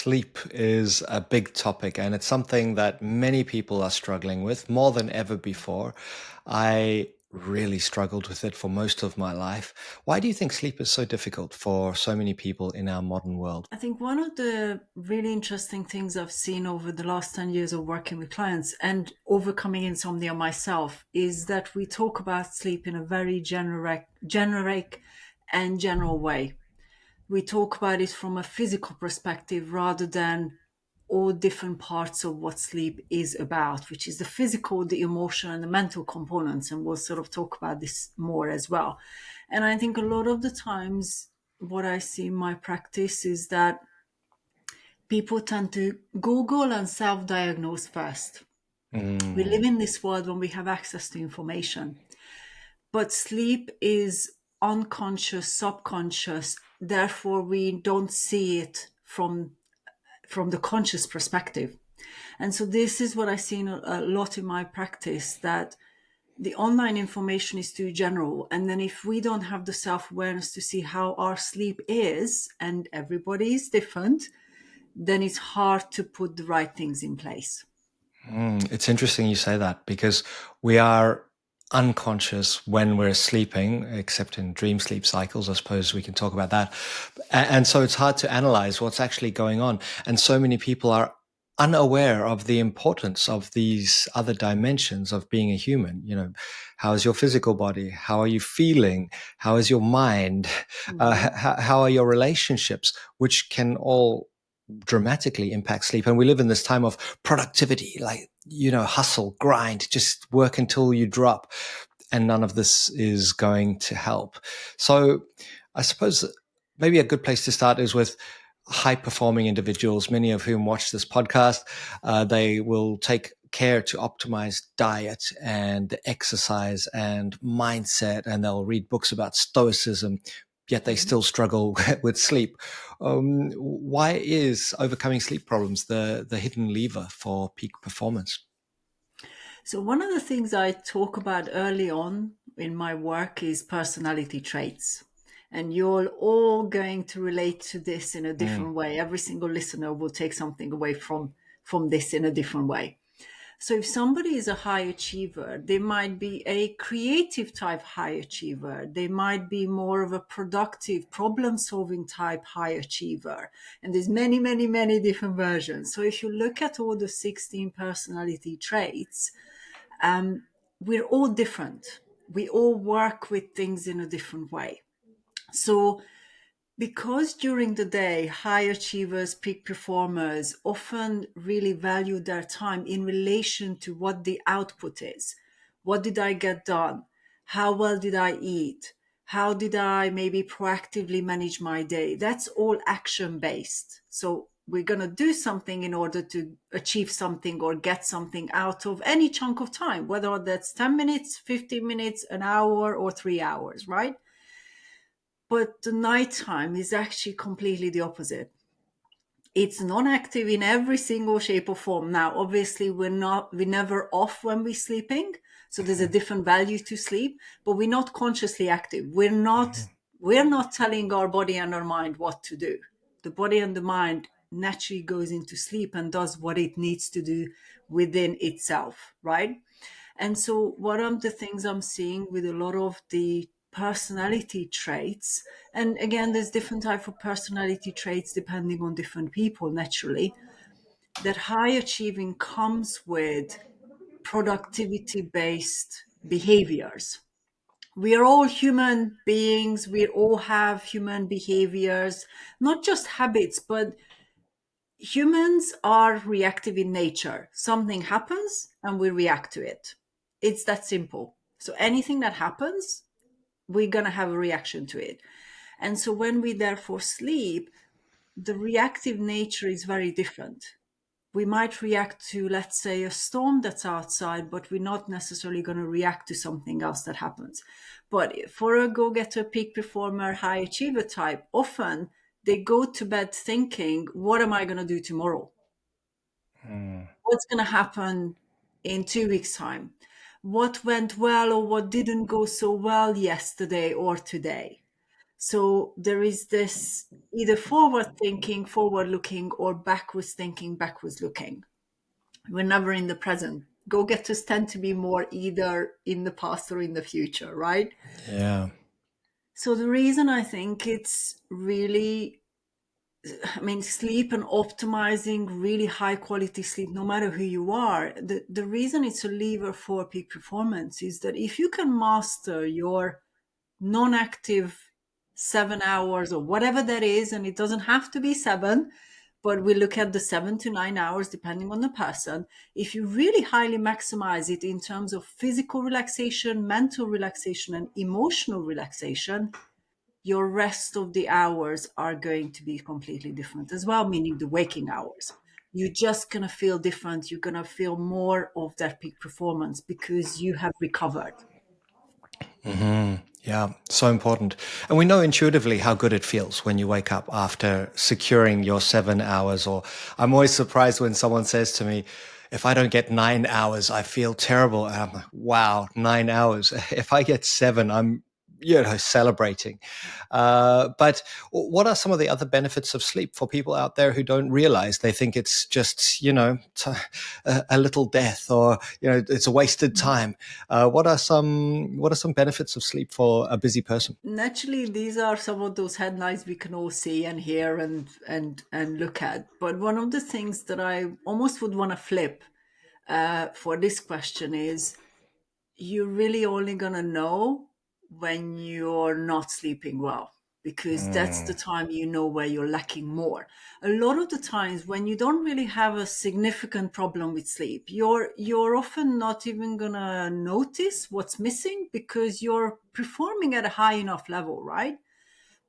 sleep is a big topic, and it's something that many people are struggling with more than ever before. I really struggled with it for most of my life. Why do you think sleep is so difficult for so many people in our modern world? I think one of the really interesting things I've seen over the last 10 years of working with clients and overcoming insomnia myself is that we talk about sleep in a very generic and general way. We talk about it from a physical perspective rather than all different parts of what sleep is about, which is the physical, the emotional, and the mental components. And we'll sort of talk about this more as well. And I think a lot of the times, what I see in my practice is that people tend to Google and self diagnose first. We live Mm, in this world when we have access to information, but sleep is unconscious, subconscious. Therefore, we don't see it from the conscious perspective. And so this is what I see in a lot in my practice, that the online information is too general. And then if we don't have the self-awareness to see how our sleep is, and everybody is different, then it's hard to put the right things in place. it's interesting you say that because we are unconscious when we're sleeping, except in dream sleep cycles. I suppose we can talk about that. And so it's hard to analyze what's actually going on. And so many people are unaware of the importance of these other dimensions of being a human. How is your physical body? How are you feeling? How is your mind? Mhm. How are your relationships, which can all dramatically impact sleep. And we live in this time of productivity, like, hustle, grind, just work until you drop. And none of this is going to help. So I suppose maybe a good place to start is with high performing individuals, many of whom watch this podcast. They will take care to optimize diet and exercise and mindset, and they'll read books about stoicism, yet they Mhm. still struggle with sleep. Why is overcoming sleep problems the hidden lever for peak performance? So one of the things I talk about early on in my work is personality traits. And you're all going to relate to this in a Mm, different way. Every single listener will take something away from this in a different way. So if somebody is a high achiever, they might be a creative type high achiever. They might be more of a productive problem solving type high achiever. And there's many, many, many different versions. So if you look at all the 16 personality traits, um, we're all different. We all work with things in a different way. So because during the day, high achievers, peak performers often really value their time in relation to what the output is. What did I get done? How well did I eat? How did I maybe proactively manage my day? That's all action based. So we're going to do something in order to achieve something or get something out of any chunk of time, whether that's 10 minutes, 15 minutes, an hour, or 3 hours, right? But the nighttime is actually completely the opposite. It's non-active in every single shape or form. Now, obviously, we're never off when we're sleeping. So there's a different value to sleep, but we're not consciously active. We're not telling our body and our mind what to do. The body and the mind naturally goes into sleep and does what it needs to do within itself, right? And so, one of the things I'm seeing with a lot of the personality traits, and again, there's different type of personality traits depending on different people, naturally, that high achieving comes with productivity based behaviors. We are all human beings. We all have human behaviors, not just habits, but humans are reactive in nature. Something happens and we react to it. It's that simple. So anything that happens, we're going to have a reaction to it. And so when we therefore sleep, the reactive nature is very different. We might react to, let's say, a storm that's outside, but we're not necessarily going to react to something else that happens. But for a go getter, peak performer, high achiever type, often they go to bed thinking, what am I going to do tomorrow? mm, What's going to happen in 2 weeks' time? What went well or what didn't go so well yesterday or today? So there is this either forward thinking, forward looking, or backwards thinking, backwards looking. We're never in the present. Go getters tend to be more either in the past or in the future, right? Yeah. So the reason I think it's really, I mean, sleep and optimizing really high quality sleep, no matter who you are, the reason it's a lever for peak performance is that if you can master your non-active 7 hours or whatever that is, and it doesn't have to be seven, but we look at the 7 to 9 hours depending on the person. If you really highly maximize it in terms of physical relaxation, mental relaxation, and emotional relaxation, your rest of the hours are going to be completely different as well, meaning the waking hours. You're just going to feel different. You're going to feel more of that peak performance because you have recovered. Yeah, so important. And we know intuitively how good it feels when you wake up after securing your 7 hours. Or I'm always surprised when someone says to me, if I don't get 9 hours, I feel terrible. And I'm like, wow, 9 hours. If I get seven, I'm, celebrating. But what are some of the other benefits of sleep for people out there who don't realize? They think it's just, a little death, or, it's a wasted time. What are some benefits of sleep for a busy person? Naturally, these are some of those headlines we can all see and hear and look at. But one of the things that I almost would want to flip for this question is, you're really only going to know when you're not sleeping well, because that's the time you know where you're lacking more. A lot of the times when you don't really have a significant problem with sleep, you're often not even going to notice what's missing because you're performing at a high enough level, right?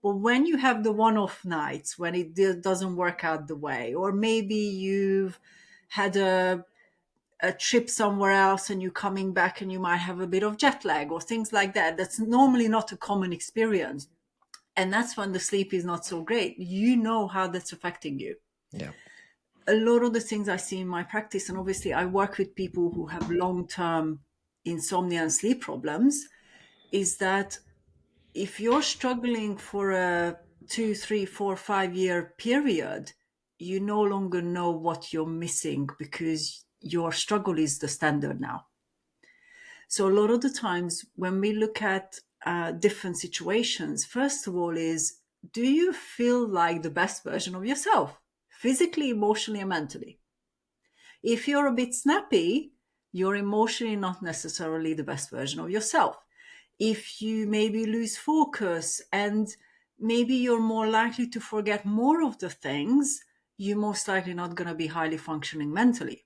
But when you have the one-off nights when it doesn't work out the way, or maybe you've had a trip somewhere else and you're coming back and you might have a bit of jet lag or things like that. That's normally not a common experience. And that's when the sleep is not so great. You know how that's affecting you. Yeah. A lot of the things I see in my practice, and obviously I work with people who have long term insomnia and sleep problems, is that if you're struggling for a 2, 3, 4, 5 year period, you no longer know what you're missing because your struggle is the standard now. So a lot of the times when we look at different situations, first of all is, do you feel like the best version of yourself, physically, emotionally, and mentally? If you're a bit snappy, you're emotionally not necessarily the best version of yourself. If you maybe lose focus and maybe you're more likely to forget more of the things, you're most likely not going to be highly functioning mentally.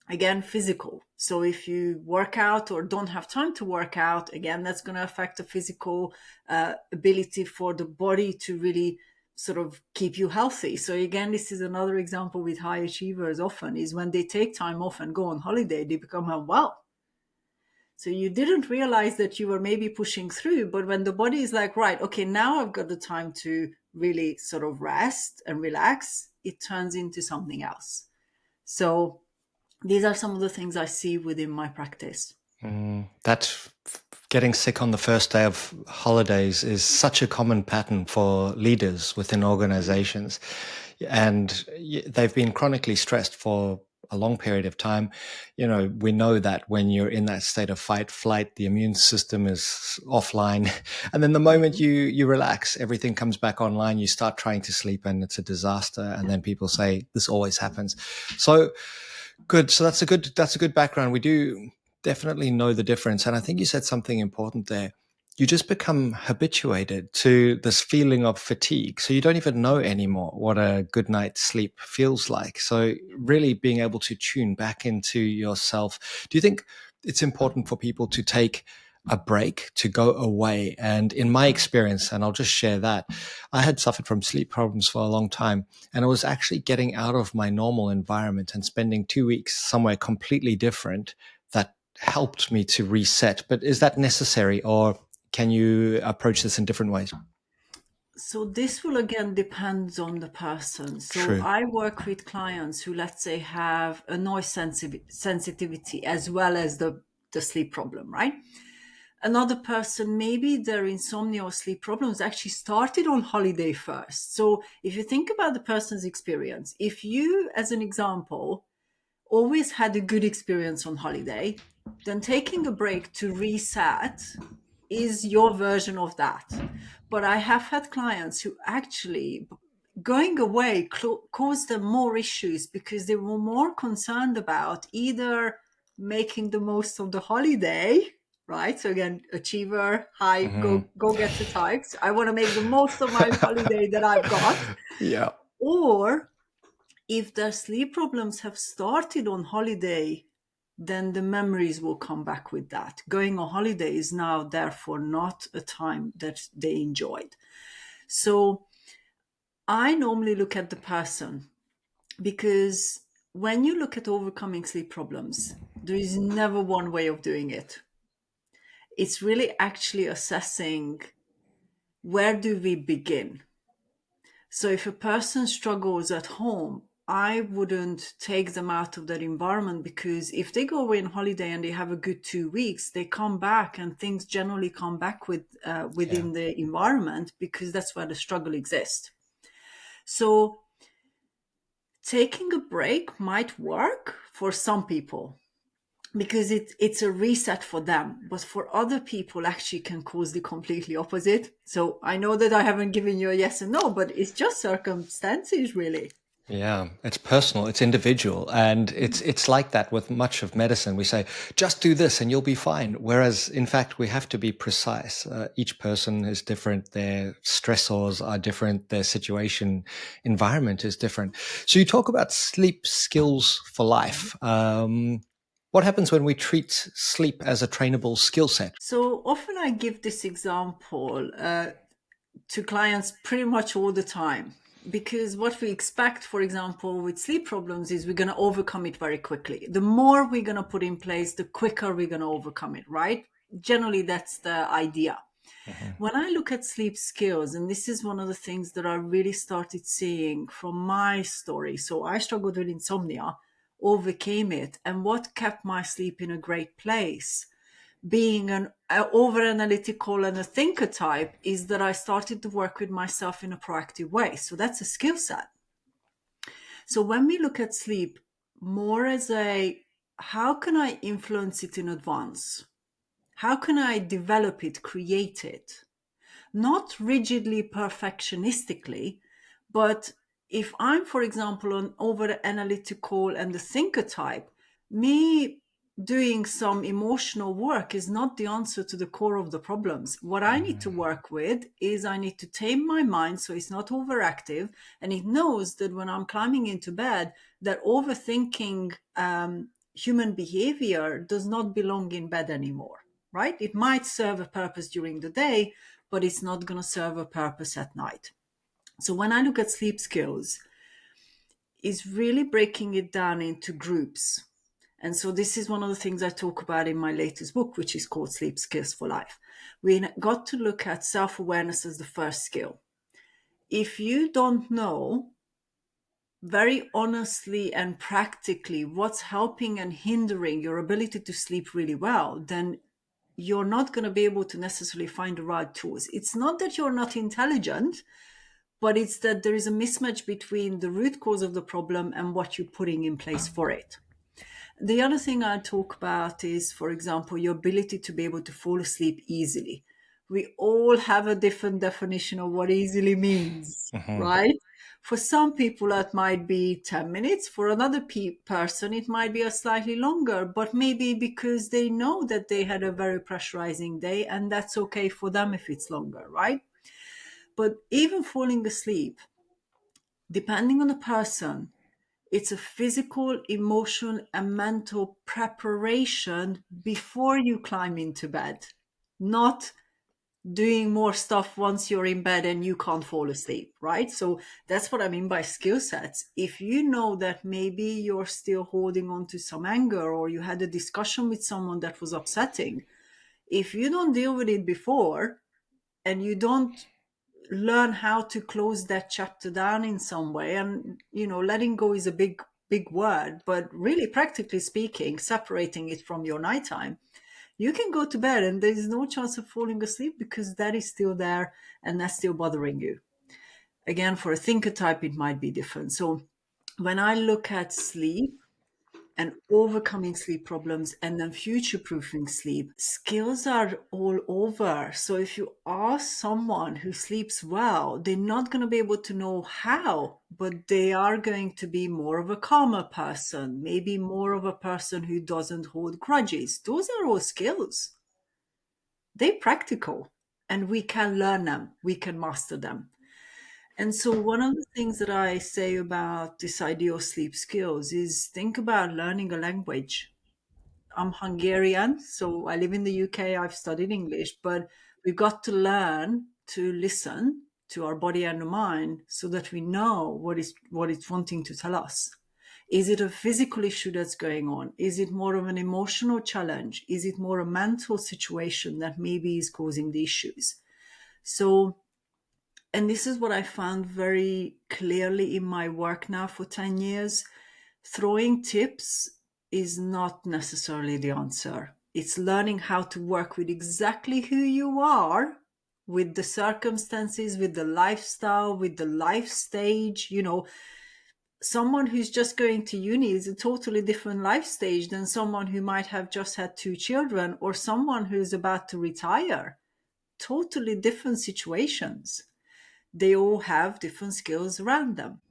Again, physical. So if you work out or don't have time to work out, again, that's going to affect the physical ability for the body to really sort of keep you healthy. So again, this is another example with high achievers often is when they take time off and go on holiday, they become unwell. So you didn't realize that you were maybe pushing through, but when the body is like, right, okay, now I've got the time to really sort of rest and relax, it turns into something else. So these are some of the things I see within my practice. That getting sick on the first day of holidays is such a common pattern for leaders within organizations. And they've been chronically stressed for a long period of time. We know that when you're in that state of fight, flight, the immune system is offline. And then the moment you relax, everything comes back online. You start trying to sleep and it's a disaster. And then people say, this always happens. So good. So that's a good background. We do definitely know the difference. And I think you said something important there. You just become habituated to this feeling of fatigue. So you don't even know anymore what a good night's sleep feels like. So really being able to tune back into yourself. Do you think it's important for people to take a break, to go away? And in my experience, and I'll just share that, I had suffered from sleep problems for a long time. And it was actually getting out of my normal environment and spending 2 weeks somewhere completely different that helped me to reset. But is that necessary, or can you approach this in different ways? So this will again depend on the person. So True. I work with clients who, let's say, have a noise sensitivity as well as the sleep problem, right? Another person, maybe their insomnia or sleep problems actually started on holiday first. So if you think about the person's experience, if you, as an example, always had a good experience on holiday, then taking a break to reset is your version of that. But I have had clients who actually going away caused them more issues because they were more concerned about either making the most of the holiday, right? So again, achiever, high, Hmm. go getter types. I want to make the most of my holiday that I've got. Yeah. Or if their sleep problems have started on holiday, then the memories will come back with that. Going on holiday is now, therefore, not a time that they enjoyed. So I normally look at the person, because when you look at overcoming sleep problems, there is never one way of doing it. It's really actually assessing, where do we begin? So if a person struggles at home, I wouldn't take them out of that environment, because if they go away on holiday and they have a good 2 weeks, they come back and things generally come back Yeah. within the environment, because that's where the struggle exists. So taking a break might work for some people, because it's a reset for them, but for other people actually can cause the completely opposite. So I know that I haven't given you a yes and no, but it's just circumstances, really. Yeah, it's personal, it's individual, and it's like that with much of medicine. We say, just do this and you'll be fine. Whereas, in fact, we have to be precise. Each person is different. Their stressors are different. Their situation, environment is different. So you talk about sleep skills for life. What happens when we treat sleep as a trainable skill set? So often I give this example to clients pretty much all the time, because what we expect, for example, with sleep problems is we're going to overcome it very quickly. The more we're going to put in place, the quicker we're going to overcome it, right? Generally, that's the idea. Mhm. When I look at sleep skills, and this is one of the things that I really started seeing from my story. So I struggled with insomnia, overcame it, and what kept my sleep in a great place, being an over analytical and a thinker type, is that I started to work with myself in a proactive way. So that's a skill set. So when we look at sleep more as a, how can I influence it in advance? How can I develop it, create it? Not rigidly perfectionistically, but if I'm, for example, an over analytical and the thinker type, me doing some emotional work is not the answer to the core of the problems. What I need to work with is I need to tame my mind so it's not overactive, and it knows that when I'm climbing into bed, that overthinking human behavior does not belong in bed anymore, right? It might serve a purpose during the day, but it's not going to serve a purpose at night. So when I look at sleep skills, is really breaking it down into groups. And so this is one of the things I talk about in my latest book, which is called Sleep Skills for Life. We got to look at self-awareness as the first skill. If you don't know very honestly and practically what's helping and hindering your ability to sleep really well, then you're not going to be able to necessarily find the right tools. It's not that you're not intelligent, but it's that there is a mismatch between the root cause of the problem and what you're putting in place for it. The other thing I talk about is, for example, your ability to be able to fall asleep easily. We all have a different definition of what easily means, Mhm. right? For some people, that might be 10 minutes. For another person, it might be a slightly longer, but maybe because they know that they had a very pressurizing day, and that's okay for them if it's longer, right? But even falling asleep, depending on the person, it's a physical, emotional, and mental preparation before you climb into bed, not doing more stuff once you're in bed and you can't fall asleep, right? So that's what I mean by skill sets. If you know that maybe you're still holding on to some anger, or you had a discussion with someone that was upsetting, if you don't deal with it before and you don't learn how to close that chapter down in some way, and letting go is a big word, but really practically speaking, separating it from your nighttime, You can go to bed and there is no chance of falling asleep because that is still there and that's still bothering you. Again, for a thinker type, it might be different. So when I look at sleep and overcoming sleep problems and then future proofing sleep, skills are all over. So if you ask someone who sleeps well, they're not going to be able to know how, but they are going to be more of a calmer person, maybe more of a person who doesn't hold grudges. Those are all skills. They're practical and we can learn them, we can master them. And so, one of the things that I say about this idea of sleep skills is think about learning a language. I'm Hungarian, so I live in the UK. I've studied English, but we've got to learn to listen to our body and the mind so that we know what it's wanting to tell us. Is it a physical issue that's going on? Is it more of an emotional challenge? Is it more a mental situation that maybe is causing the issues? So, and this is what I found very clearly in my work now for 10 years. Throwing tips is not necessarily the answer. It's learning how to work with exactly who you are, with the circumstances, with the lifestyle, with the life stage. Someone who's just going to uni is a totally different life stage than someone who might have just had 2 children or someone who's about to retire. Totally different situations. They all have different skills around them.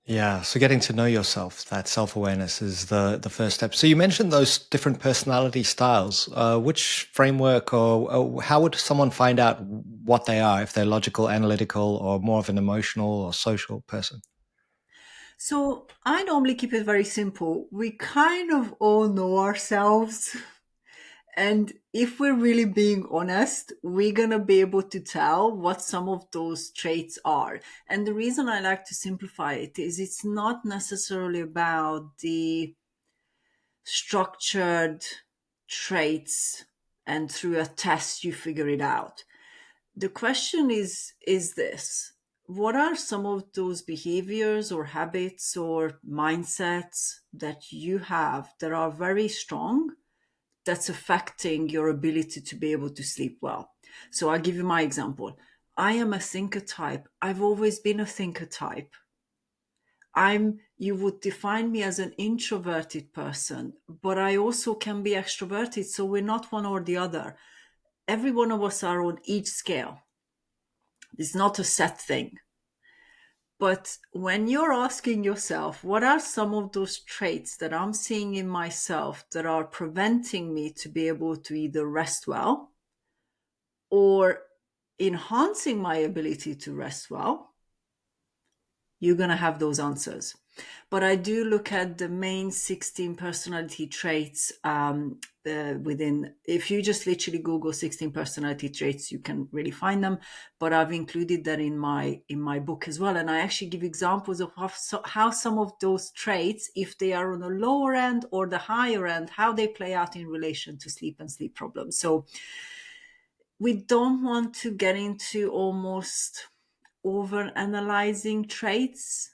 Yeah, so getting to know yourself, that self-awareness is the first step. So you mentioned those different personality styles. Which framework or how would someone find out what they are, if they're logical, analytical, or more of an emotional or social person? So I normally keep it very simple. We kind of all know ourselves. And if we're really being honest, we're going to be able to tell what some of those traits are. And the reason I like to simplify it is it's not necessarily about the structured traits and through a test you figure it out. The question is this: what are some of those behaviors or habits or mindsets that you have that are very strong, that's affecting your ability to be able to sleep well? So I'll give you my example. I am a thinker type. I've always been a thinker type. You would define me as an introverted person, but I also can be extroverted. So we're not one or the other. Every one of us are on each scale. It's not a set thing. But when you're asking yourself, what are some of those traits that I'm seeing in myself that are preventing me to be able to either rest well or enhancing my ability to rest well, you're going to have those answers. But I do look at the main 16 personality traits within. If you just literally Google 16 personality traits, you can really find them. But I've included that in my book as well, and I actually give examples of how some of those traits, if they are on the lower end or the higher end, how they play out in relation to sleep and sleep problems. So we don't want to get into almost over analyzing traits,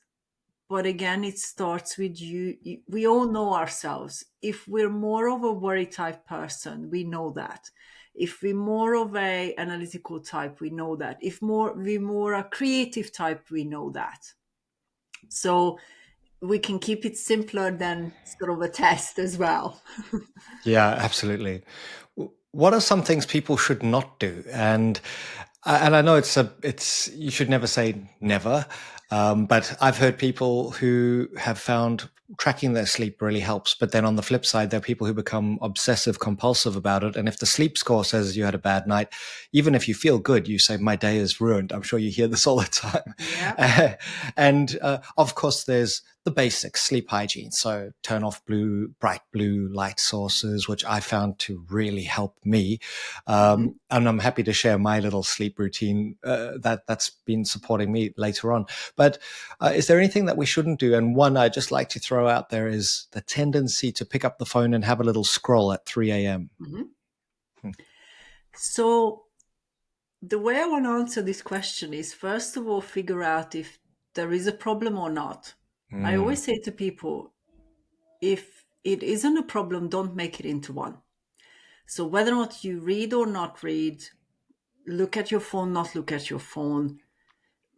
but again, it starts with you. We all know ourselves. If we're more of a worry type person, we know that. If we're more of a analytical type, we know that. If we're more a creative type, we know that. So we can keep it simpler than sort of a test as well. Yeah, absolutely. What are some things people should not do? And I know it's you should never say never, but I've heard people who have found tracking their sleep really helps. But then on the flip side, there are people who become obsessive compulsive about it. And if the sleep score says you had a bad night, even if you feel good, you say my day is ruined. I'm sure you hear this all the time. Yeah. And of course, there's the basics, sleep hygiene. So turn off bright blue light sources, which I found to really help me. Mhm. And I'm happy to share my little sleep routine that's been supporting me later on. But is there anything that we shouldn't do? And one I just like to throw out there is the tendency to pick up the phone and have a little scroll at 3 a.m. Mhm. So the way I want to answer this question is, first of all, figure out if there is a problem or not. I Mm, always say to people, if it isn't a problem, don't make it into one. So whether or not you read or not read, look at your phone, not look at your phone,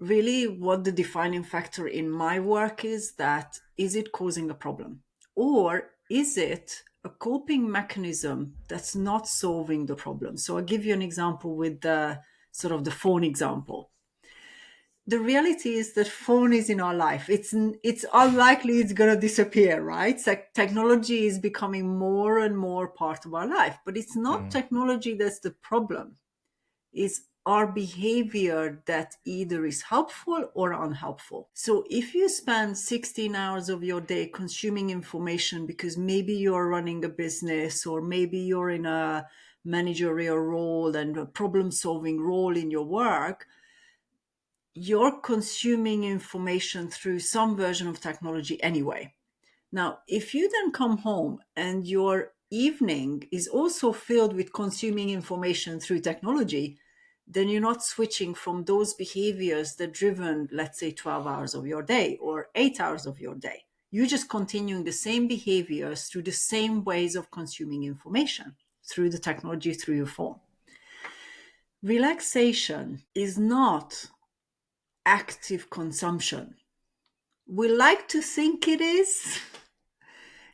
really what the defining factor in my work is it causing a problem? Or is it a coping mechanism that's not solving the problem? So I'll give you an example with the sort of the phone example. The reality is that phone is in our life. It's unlikely it's going to disappear, right? So technology is becoming more and more part of our life, but it's not Mm. technology that's the problem. Is our behavior that either is helpful or unhelpful. So if you spend 16 hours of your day consuming information because maybe you're running a business or maybe you're in a managerial role and a problem solving role in your work, you're consuming information through some version of technology anyway. Now, if you then come home and your evening is also filled with consuming information through technology, then you're not switching from those behaviors that driven, let's say, 12 hours of your day or 8 hours of your day. You're just continuing the same behaviors through the same ways of consuming information through the technology, through your phone. Relaxation is not active consumption. We like to think it is.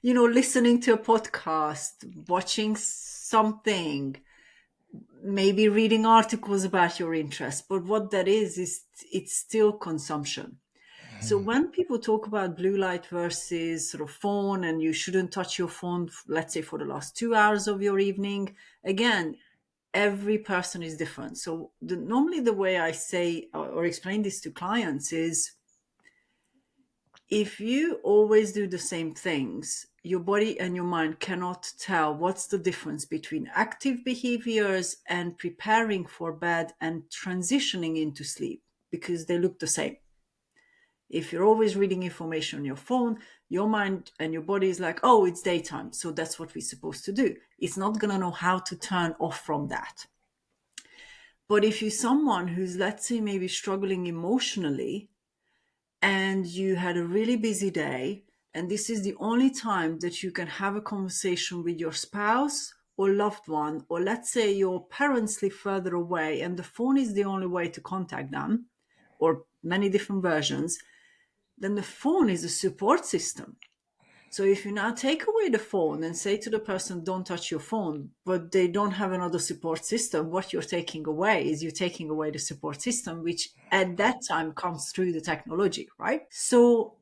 Listening to a podcast, watching something, maybe reading articles about your interest. But what that is it's still consumption. So when people talk about blue light versus sort of phone, and you shouldn't touch your phone, let's say for the last 2 hours of your evening, again, every person is different. So normally the way I say or explain this to clients is, if you always do the same things, your body and your mind cannot tell what's the difference between active behaviors and preparing for bed and transitioning into sleep, because they look the same. If you're always reading information on your phone, your mind and your body is like, oh, it's daytime, so that's what we're supposed to do. It's not going to know how to turn off from that. But if you're someone who's, let's say, maybe struggling emotionally, and you had a really busy day, and this is the only time that you can have a conversation with your spouse or loved one, or let's say your parents live further away and the phone is the only way to contact them, or many different versions, then the phone is a support system. So if you now take away the phone and say to the person, don't touch your phone, but they don't have another support system, what you're taking away is you're taking away the support system, which at that time comes through the technology, right? So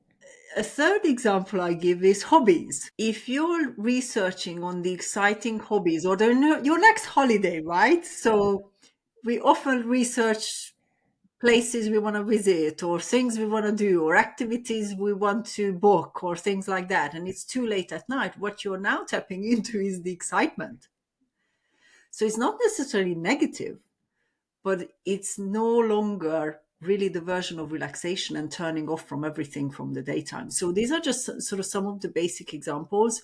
a third example I give is hobbies. If you're researching on the exciting hobbies or your next holiday, right? So we often research places we want to visit or things we want to do or activities we want to book or things like that, and it's too late at night, what you're now tapping into is the excitement. So it's not necessarily negative, but it's no longer really the version of relaxation and turning off from everything from the daytime. So these are just sort of some of the basic examples.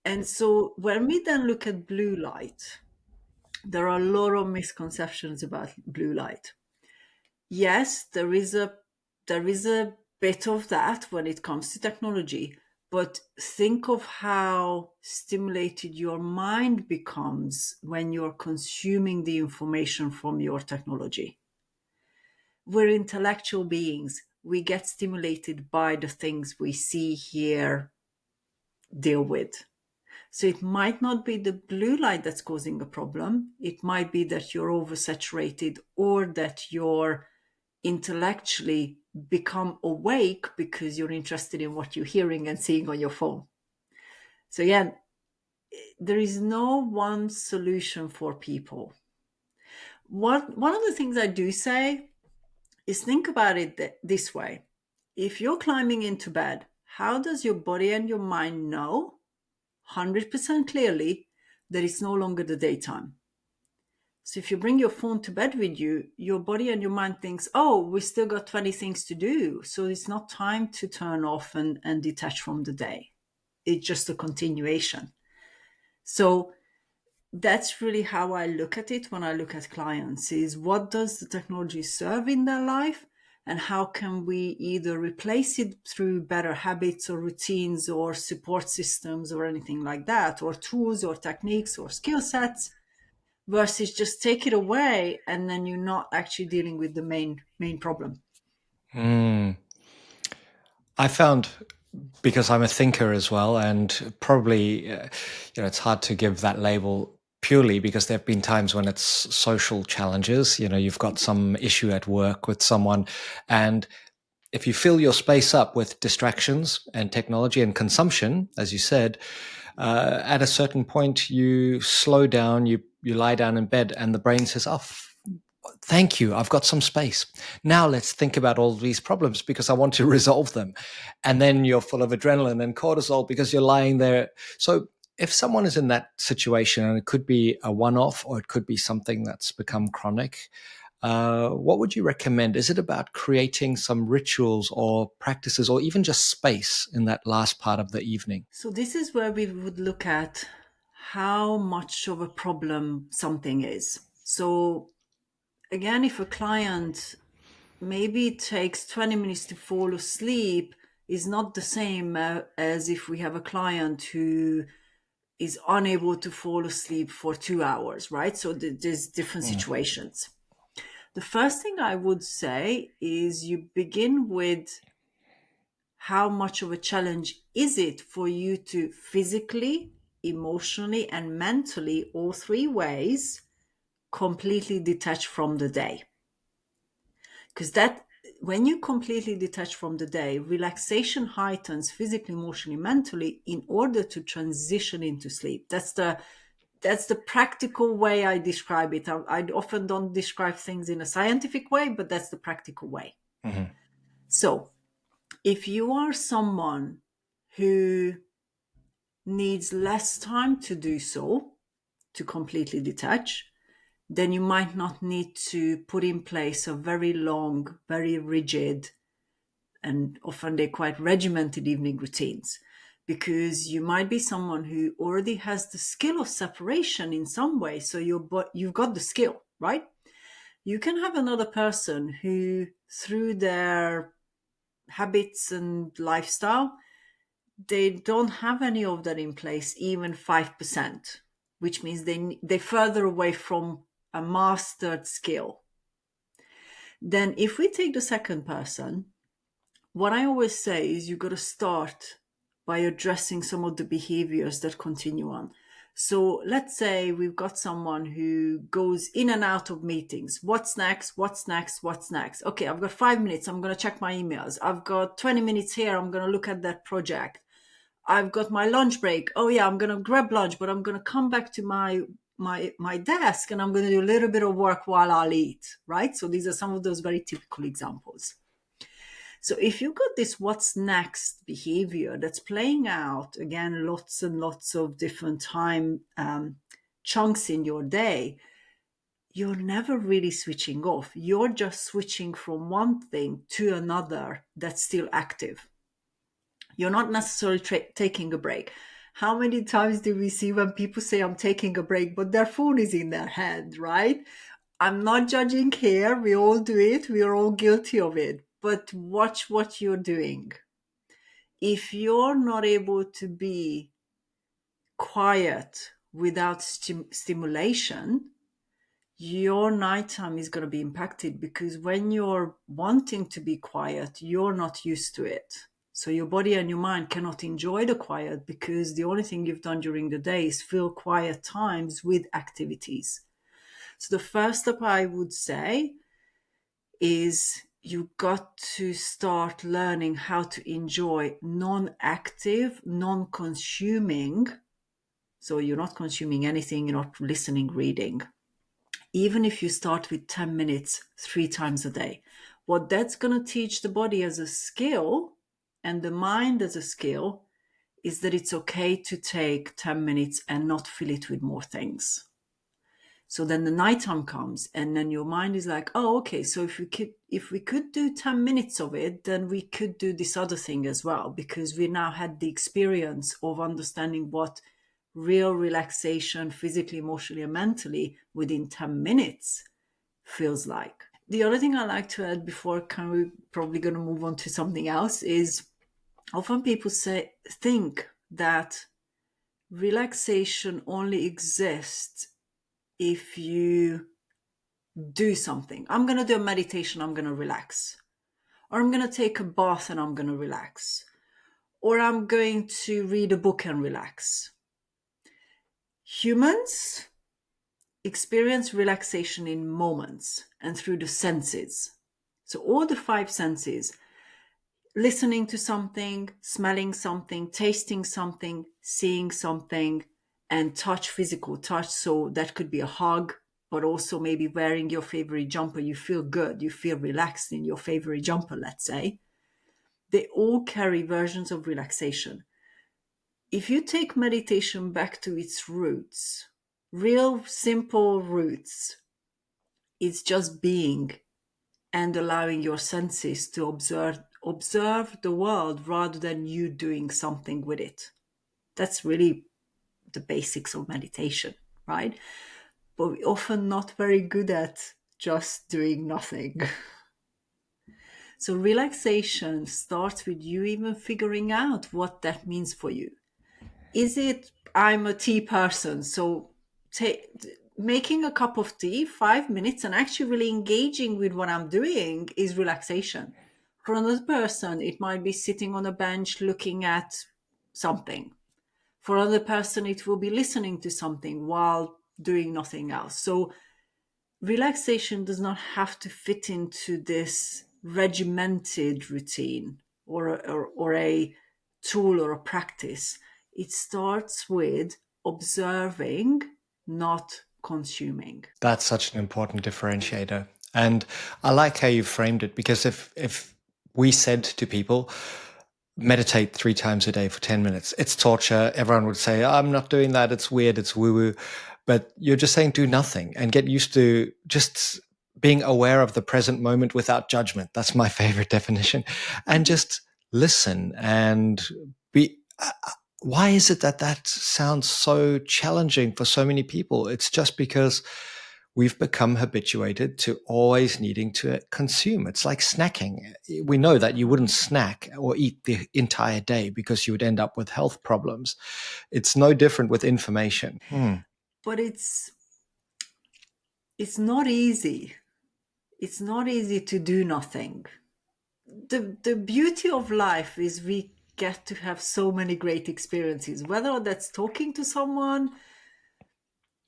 And so when we then look at blue light, there are a lot of misconceptions about blue light. Yes, there is a bit of that when it comes to technology, but think of how stimulated your mind becomes when you're consuming the information from your technology. We're intellectual beings. We get stimulated by the things we see, hear, deal with. So it might not be the blue light that's causing a problem. It might be that you're oversaturated or that you're intellectually become awake because you're interested in what you're hearing and seeing on your phone. So again, there is no one solution for people. One of the things I do say is think about it this way. If you're climbing into bed, how does your body and your mind know 100% clearly that it's no longer the daytime? So if you bring your phone to bed with you, your body and your mind thinks, oh, we still got 20 things to do. So it's not time to turn off and detach from the day. It's just a continuation. So that's really how I look at it when I look at clients, is what does the technology serve in their life? and how can we either replace it through better habits or routines or support systems or anything like that, or tools or techniques or skill sets, versus just take it away and then you're not actually dealing with the main problem. Mm. I found, because I'm a thinker as well, and probably, it's hard to give that label purely because there have been times when it's social challenges. You've got some issue at work with someone, and if you fill your space up with distractions and technology and consumption, as you said, at a certain point you slow down, you lie down in bed, and the brain says, "Oh, thank you, I've got some space. Now let's think about all these problems because I want to resolve them." And then you're full of adrenaline and cortisol because you're lying there. So if someone is in that situation, and it could be a one-off or it could be something that's become chronic, what would you recommend? Is it about creating some rituals or practices or even just space in that last part of the evening? So this is where we would look at how much of a problem something is. So again, if a client maybe takes 20 minutes to fall asleep, is not the same as if we have a client who is unable to fall asleep for 2 hours, right? So there's different situations. The first thing I would say is you begin with how much of a challenge is it for you to physically, emotionally, and mentally, all three ways, completely detach from the day. Because that, when you completely detach from the day, relaxation heightens physically, emotionally, mentally in order to transition into sleep. That's the practical way I describe it. I often don't describe things in a scientific way, but that's the practical way. Mm-hmm. So if you are someone who needs less time to do so, to completely detach, then you might not need to put in place a very long, very rigid, and often they're quite regimented evening routines, because you might be someone who already has the skill of separation in some way. So you've got the skill, right? You can have another person who, through their habits and lifestyle, they don't have any of that in place, even 5%, which means they're further away from a mastered skill. Then if we take the second person, what I always say is you got to start by addressing some of the behaviors that continue on. So let's say we've got someone who goes in and out of meetings. What's next? What's next? What's next? Okay, I've got 5 minutes. I'm going to check my emails. I've got 20 minutes here. I'm going to look at that project. I've got my lunch break. Oh yeah, I'm going to grab lunch, but I'm going to come back to my desk and I'm going to do a little bit of work while I'll eat, right? So these are some of those very typical examples. So if you've got this what's next behavior that's playing out, again, lots and lots of different time chunks in your day, you're never really switching off. You're just switching from one thing to another that's still active. You're not necessarily taking a break. How many times do we see when people say, I'm taking a break, but their phone is in their hand, right? I'm not judging here. We all do it. We are all guilty of it. But watch what you're doing. If you're not able to be quiet without stimulation, your nighttime is going to be impacted, because when you're wanting to be quiet, you're not used to it. So your body and your mind cannot enjoy the quiet, because the only thing you've done during the day is fill quiet times with activities. So the first step I would say is you got to start learning how to enjoy non-active, non-consuming. So you're not consuming anything, you're not listening, reading. Even if you start with 10 minutes 3 times a day, what that's going to teach the body as a skill and the mind as a skill is that it's okay to take 10 minutes and not fill it with more things. So then the nighttime comes and then your mind is like, oh, okay, so if we could do 10 minutes of it, then we could do this other thing as well, because we now had the experience of understanding what real relaxation, physically, emotionally, and mentally within 10 minutes feels like. The other thing I like to add before can we probably going to move on to something else is often people think that relaxation only exists if you do something. I'm going to do a meditation, I'm going to relax. Or I'm going to take a bath and I'm going to relax. Or I'm going to read a book and relax. Humans experience relaxation in moments and through the senses. So, all the five senses, listening to something, smelling something, tasting something, seeing something, and touch, physical touch. So, that could be a hug, but also maybe wearing your favorite jumper. You feel good, you feel relaxed in your favorite jumper, let's say. They all carry versions of relaxation. If you take meditation back to its roots, real simple roots, it's just being and allowing your senses to observe the world rather than you doing something with it. That's really the basics of meditation, right? But we're often not very good at just doing nothing. So relaxation starts with you even figuring out what that means for you. Is it I'm a tea person, so ta- making a cup of tea, 5 minutes, and actually really engaging with what I'm doing is relaxation. For another person, it might be sitting on a bench looking at something. For another person, it will be listening to something while doing nothing else. So relaxation does not have to fit into this regimented routine or a tool or a practice. It starts with observing, not consuming. That's such an important differentiator. And I like how you framed it, because if we said to people, meditate 3 times a day for 10 minutes, it's torture. Everyone would say, I'm not doing that. It's weird. It's woo woo. But you're just saying do nothing and get used to just being aware of the present moment without judgment. That's my favorite definition. And just listen and be. Why is it that that sounds so challenging for so many people? It's just because we've become habituated to always needing to consume. It's like snacking. We know that you wouldn't snack or eat the entire day because you would end up with health problems. It's no different with information. But it's not easy. It's not easy to do nothing. The beauty of life is we get to have so many great experiences, whether that's talking to someone,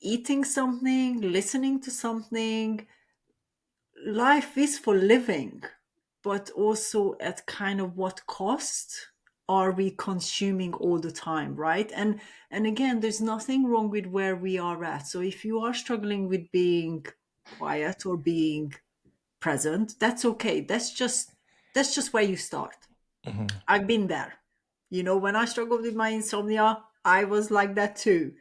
eating something, listening to something. Life is for living, but also at kind of what cost are we consuming all the time, right? And again, there's nothing wrong with where we are at. So if you are struggling with being quiet or being present, that's okay. That's just where you start. Mhm. I've been there. When I struggled with my insomnia, I was like that too.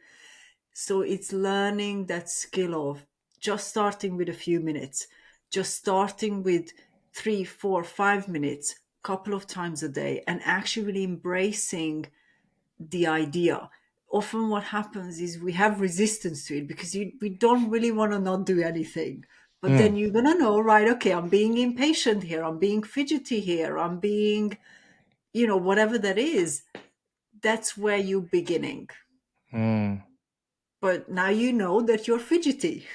So it's learning that skill of just starting with a few minutes, just starting with 3, 4, 5 minutes, couple of times a day, and actually really embracing the idea. Often what happens is we have resistance to it because we don't really want to not do anything. But then Mm. you're going to know, right, okay, I'm being impatient here, I'm being fidgety here, I'm being, whatever that is. That's where you're beginning. Mm. But now you know that you're fidgety.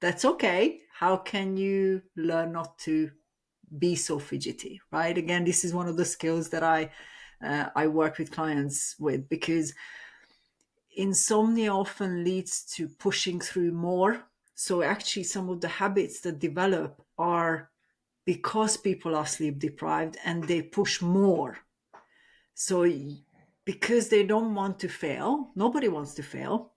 That's okay. How can you learn not to be so fidgety, right? Again, this is one of the skills that I work with clients with, because insomnia often leads to pushing through more. So actually, some of the habits that develop are because people are sleep deprived and they push more. So because they don't want to fail, nobody wants to fail.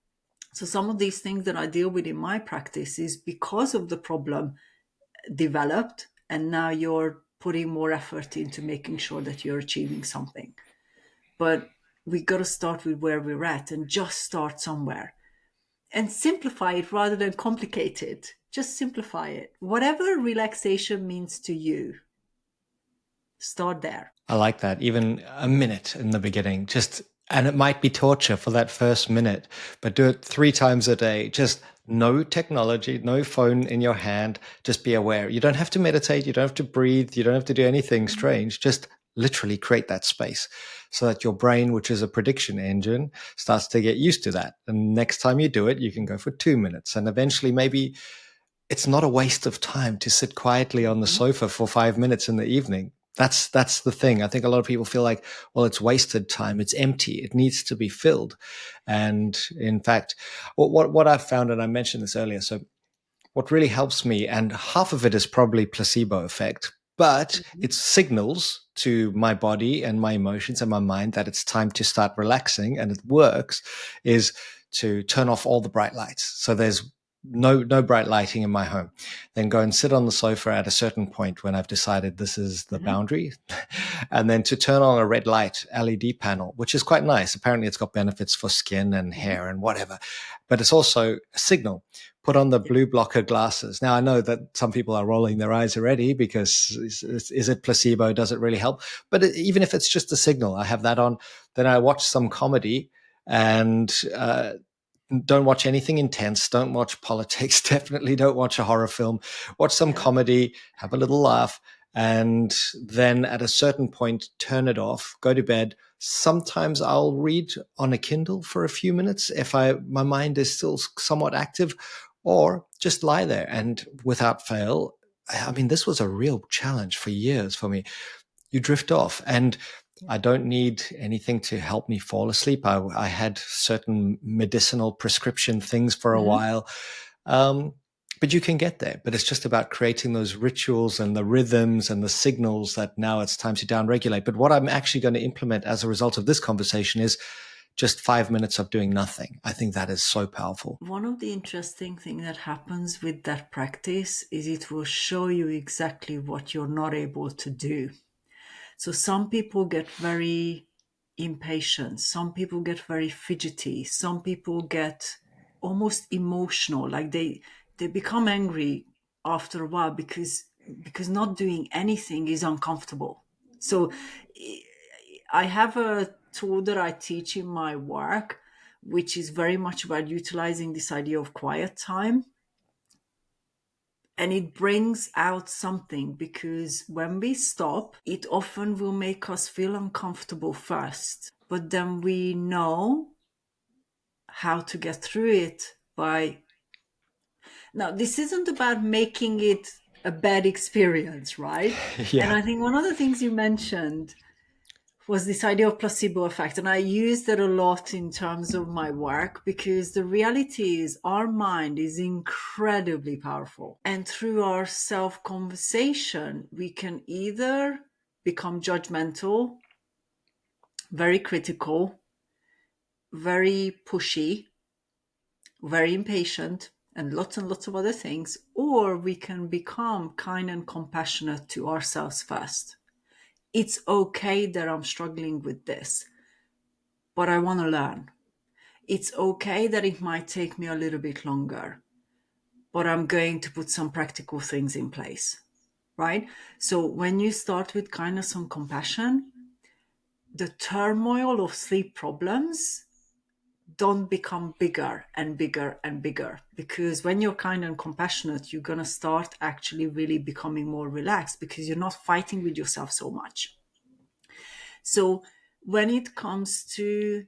So some of these things that I deal with in my practice is because of the problem developed, and now you're putting more effort into making sure that you're achieving something. But we got to start with where we're at and just start somewhere and simplify it rather than complicate it. Just simplify it. Whatever relaxation means to you, start there. I like that. Even a minute in the beginning, just, and it might be torture for that first minute, but do it 3 times a day. Just No technology, no phone in your hand. Just be aware. You don't have to meditate. You don't have to breathe. You don't have to do anything strange. Just literally create that space so that your brain, which is a prediction engine, starts to get used to that. And next time you do it, you can go for 2 minutes. And eventually, maybe it's not a waste of time to sit quietly on the Mhm. sofa for 5 minutes in the evening. That's the thing. I think a lot of people feel like, well, it's wasted time. It's empty. It needs to be filled. And in fact, what I've found, and I mentioned this earlier, so what really helps me, and half of it is probably placebo effect, but Mhm. it signals to my body and my emotions and my mind that it's time to start relaxing, and it works, is to turn off all the bright lights. So there's no bright lighting in my home. Then go and sit on the sofa at a certain point when I've decided this is the Mhm. boundary, and then to turn on a red light LED panel, which is quite nice. Apparently, it's got benefits for skin and Mhm. hair and whatever, but it's also a signal. Put on the Yeah. blue blocker glasses. Now, I know that some people are rolling their eyes already because is it placebo? Does it really help? But even if it's just a signal, I have that on. Then I watch some comedy and don't watch anything intense. Don't watch politics. Definitely don't watch a horror film. Watch some Yeah. comedy, have a little laugh, and then at a certain point, turn it off, go to bed. Sometimes I'll read on a Kindle for a few minutes if my mind is still somewhat active, or just lie there. And without fail, I mean, this was a real challenge for years for me. You drift off, and Yeah. I don't need anything to help me fall asleep. I had certain medicinal prescription things for a Mhm. while. Um, but you can get there. But it's just about creating those rituals and the rhythms and the signals that now it's time to downregulate. But what I'm actually going to implement as a result of this conversation is just 5 minutes of doing nothing. I think that is so powerful. One of the interesting things that happens with that practice is it will show you exactly what you're not able to do. So some people get very impatient, some people get very fidgety, some people get almost emotional, like they become angry after a while because not doing anything is uncomfortable. So I have a tool that I teach in my work, which is very much about utilizing this idea of quiet time. And it brings out something because when we stop, it often will make us feel uncomfortable first. But then we know how to get through it by. Now, this isn't about making it a bad experience, right? And Yeah. I think one of the things you mentioned was this idea of placebo effect. And I use that a lot in terms of my work because the reality is our mind is incredibly powerful. And through our self conversation, we can either become judgmental, very critical, very pushy, very impatient, and lots of other things, or we can become kind and compassionate to ourselves first. It's okay that I'm struggling with this, but I want to learn. It's okay that it might take me a little bit longer, but I'm going to put some practical things in place, right? So when you start with kindness and compassion, the turmoil of sleep problems don't become bigger and bigger and bigger, because when you're kind and compassionate, you're going to start actually really becoming more relaxed because you're not fighting with yourself so much. So when it comes to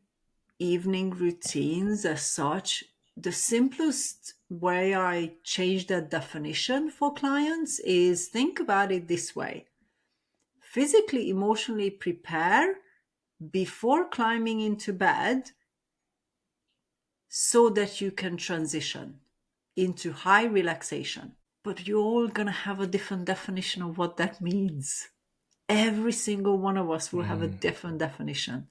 evening routines as such, the simplest way I change that definition for clients is think about it this way: physically, emotionally prepare before climbing into bed so that you can transition into high relaxation. But you're all going to have a different definition of what that means. Every single one of us will have a Mm, different definition.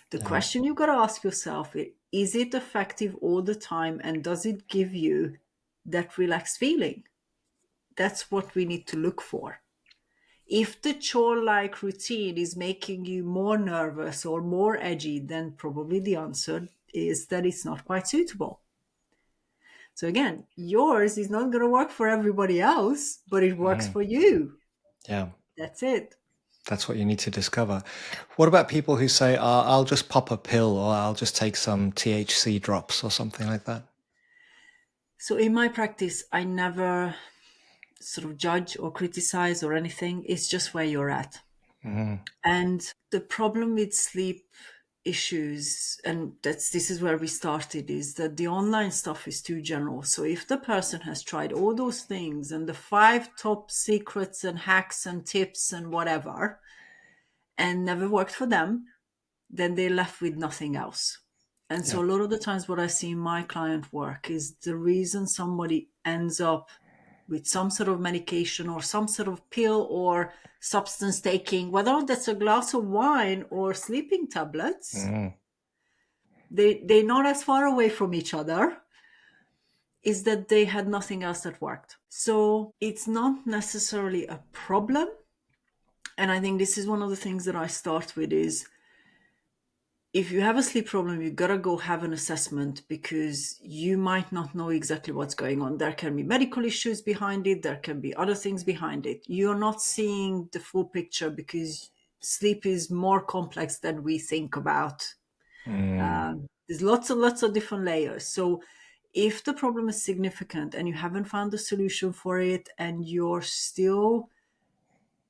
The yeah. question you've got to ask yourself is it effective all the time and does it give you that relaxed feeling? That's what we need to look for. If the chore like routine is making you more nervous or more edgy, then probably the answer is that it's not quite suitable. So, again, yours is not going to work for everybody else, but it works Mm, for you. yeah. That's it. That's what you need to discover. What about people who say, I'll just pop a pill or I'll just take some THC drops or something like that? So in my practice, I never sort of judge or criticize or anything. It's just where you're at. Mm. And the problem with sleep issues, and this is where we started, is that the online stuff is too general. So if the person has tried all those things and the five top secrets and hacks and tips and whatever, and never worked for them, then they're left with nothing else. And Yeah. so a lot of the times what I see in my client work is the reason somebody ends up with some sort of medication or some sort of pill or substance taking, whether that's a glass of wine or sleeping tablets, Mm. they're not as far away from each other, is that they had nothing else that worked. So it's not necessarily a problem. And I think this is one of the things that I start with is, if you have a sleep problem, you gotta go have an assessment, because you might not know exactly what's going on. There can be medical issues behind it, there can be other things behind it. You're not seeing the full picture because sleep is more complex than we think about. Mm. There's lots of different layers. So if the problem is significant and you haven't found a solution for it and you're still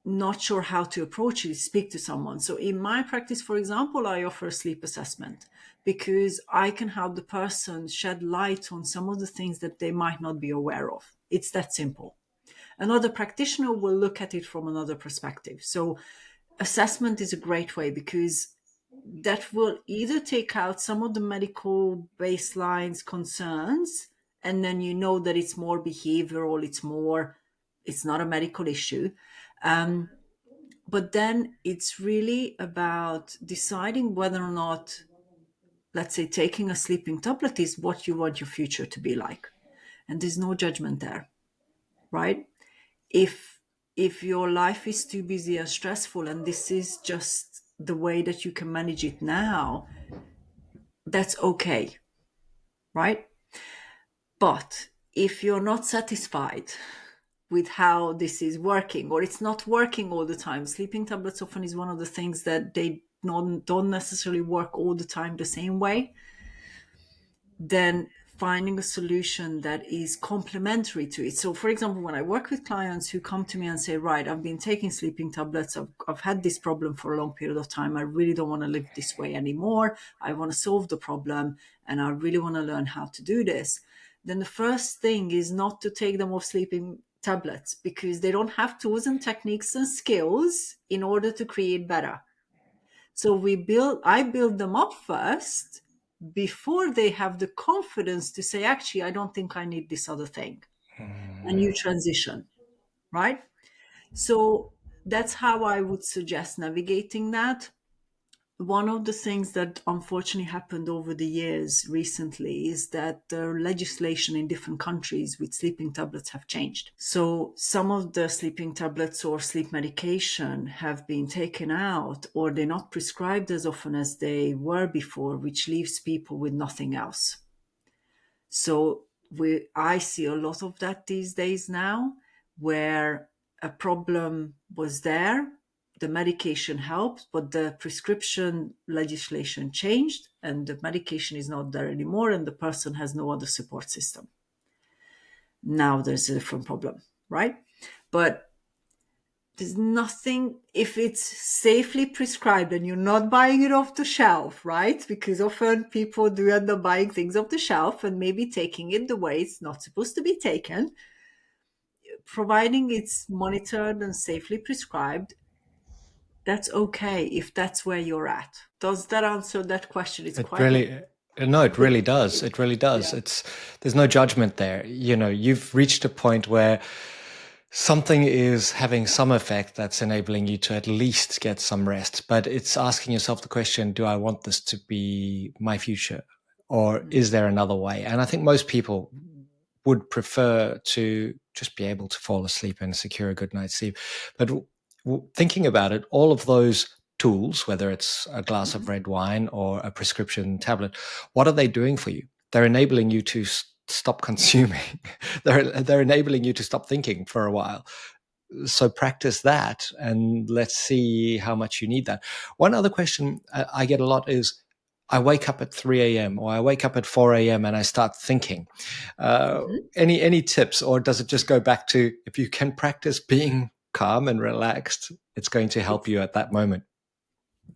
not sure how to approach it, speak to someone. So in my practice, for example, I offer a sleep assessment because I can help the person shed light on some of the things that they might not be aware of. It's that simple. Another practitioner will look at it from another perspective. So assessment is a great way because that will either take out some of the medical baselines concerns, and then you know that it's more behavioral, it's not a medical issue. um, but then it's really about deciding whether or not, let's say, taking a sleeping tablet is what you want your future to be like. And there's no judgment there, right? If your life is too busy and stressful and this is just the way that you can manage it now, that's okay, right? But if you're not satisfied with how this is working, or it's not working all the time, sleeping tablets often is one of the things that they don't necessarily work all the time the same way, then finding a solution that is complementary to it. So, for example, when I work with clients who come to me and say, right, I've been taking sleeping tablets, I've had this problem for a long period of time, I really don't want to live this way anymore, I want to solve the problem, and I really want to learn how to do this, then the first thing is not to take them off sleeping tablets, because they don't have tools and techniques and skills in order to create better. So I build them up first before they have the confidence to say, actually, I don't think I need this other thing. And you transition, right? So that's how I would suggest navigating that. One of the things that unfortunately happened over the years recently is that the legislation in different countries with sleeping tablets have changed. So some of the sleeping tablets or sleep medication have been taken out, or they're not prescribed as often as they were before, which leaves people with nothing else. So I see a lot of that these days now, where a problem was there, the medication helped, but the prescription legislation changed and the medication is not there anymore, and the person has no other support system. Now there's a different problem, right? But there's nothing, if it's safely prescribed and you're not buying it off the shelf, right? Because often people do end up buying things off the shelf and maybe taking it the way it's not supposed to be taken. Providing it's monitored and safely prescribed, that's okay if that's where you're at. Does that answer that question? It's It quite a really, no, it big really does. question. It really does. Yeah. There's no judgment there. You've reached a point where something is having some effect that's enabling you to at least get some rest, but it's asking yourself the question, do I want this to be my future? Or Mm. is there another way? And I think most people would prefer to just be able to fall asleep and secure a good night's sleep. But thinking about it, all of those tools, whether it's a glass of Mhm. red wine or a prescription tablet, what are they doing for you? They're enabling you to stop consuming. They're enabling you to stop thinking for a while. So practice that, and let's see how much you need that. One other question I get a lot is, I wake up at 3 a.m. or I wake up at 4 a.m. and I start thinking. Mhm. Any tips, or does it just go back to if you can practice being calm and relaxed, it's going to help It's you at that moment?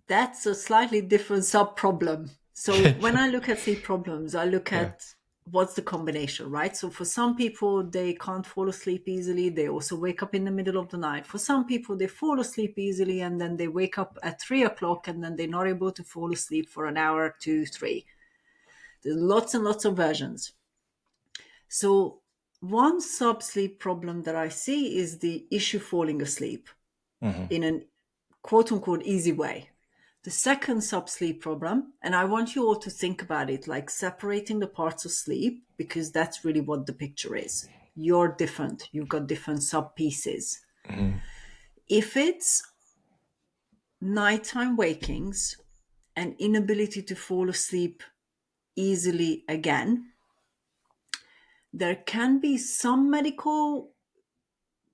That's a slightly different sub problem. So when I look at sleep problems, I look Yeah. at what's the combination, right? So for some people, they can't fall asleep easily. They also wake up in the middle of the night. For some people, they fall asleep easily and then they wake up at 3 o'clock and then they're not able to fall asleep for an hour, two, three. There's lots and lots of versions. So one sub sleep problem that I see is the issue falling asleep Hmm. in an quote unquote easy way. The second sub sleep problem, and I want you all to think about it like separating the parts of sleep, because that's really what the picture is. You're different, you've got different sub pieces. Hmm. If it's nighttime wakings and inability to fall asleep easily again, there can be some medical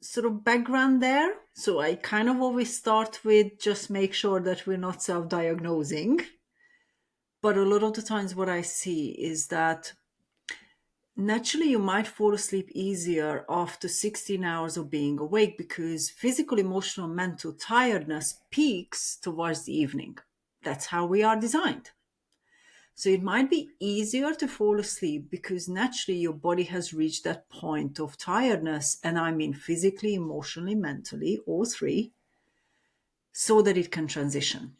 sort of background there. So I kind of always start with just make sure that we're not self diagnosing. But a lot of the times, what I see is that naturally you might fall asleep easier after 16 hours of being awake because physical, emotional, mental tiredness peaks towards the evening. That's how we are designed. So it might be easier to fall asleep because naturally your body has reached that point of tiredness, and I mean physically, emotionally, mentally, all three, so that it can transition.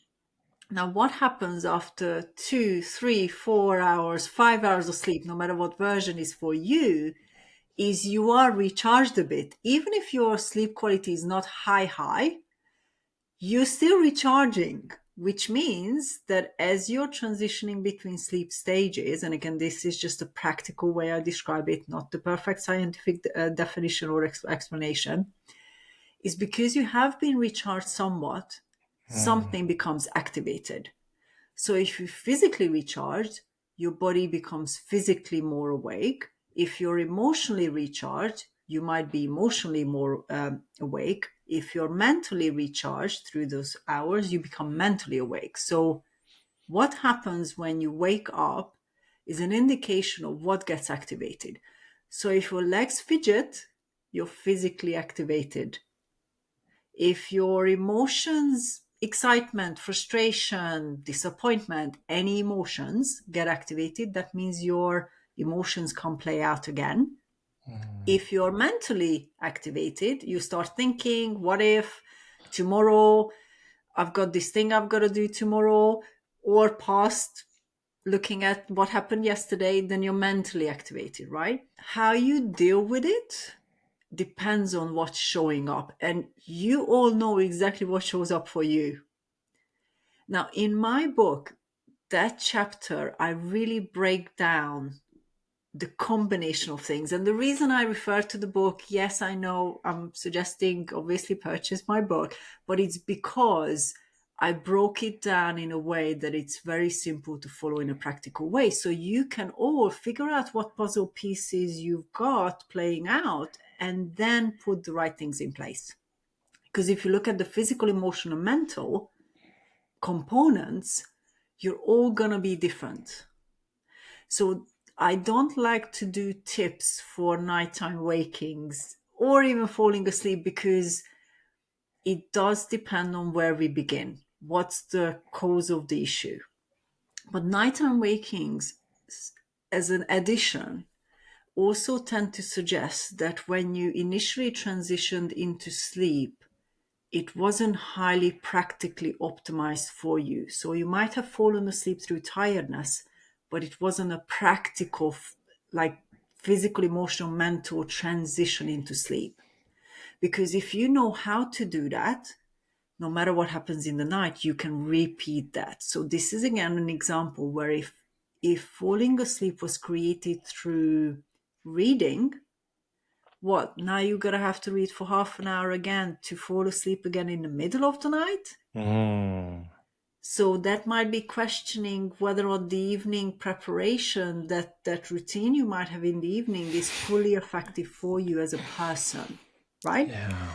Now, what happens after 2, 3, 4 hours, 5 hours of sleep, no matter what version is for you, is you are recharged a bit. Even if your sleep quality is not high, you're still recharging, which means that as you're transitioning between sleep stages, and again, this is just a practical way I describe it, not the perfect scientific definition or explanation, is because you have been recharged somewhat, something becomes activated. So if you physically recharged, your body becomes physically more awake. If you're emotionally recharged, you might be emotionally more awake. If you're mentally recharged through those hours, you become mentally awake. So what happens when you wake up is an indication of what gets activated. So if your legs fidget, you're physically activated. If your emotions, excitement, frustration, disappointment, any emotions get activated, that means your emotions can play out again. If you're mentally activated, you start thinking, what if tomorrow I've got this thing I've got to do tomorrow, or past, looking at what happened yesterday, then you're mentally activated, right? How you deal with it depends on what's showing up. And you all know exactly what shows up for you. Now, in my book, that chapter, I really break down the combination of things. And the reason I refer to the book, yes, I know I'm suggesting obviously purchase my book, but it's because I broke it down in a way that it's very simple to follow in a practical way. So you can all figure out what puzzle pieces you've got playing out and then put the right things in place. Because if you look at the physical, emotional, mental components, you're all going to be different. So I don't like to do tips for nighttime wakings or even falling asleep because it does depend on where we begin. What's the cause of the issue? But nighttime wakings, as an addition, also tend to suggest that when you initially transitioned into sleep, it wasn't highly practically optimized for you. So you might have fallen asleep through tiredness, but it wasn't a practical, like physical, emotional, mental transition into sleep. Because if you know how to do that, no matter what happens in the night, you can repeat that. So this is again an example where if falling asleep was created through reading, what, now you're gonna have to read for half an hour again to fall asleep again in the middle of the night? Mm. So that might be questioning whether or the evening preparation, that routine you might have in the evening, is fully effective for you as a person, right? Yeah.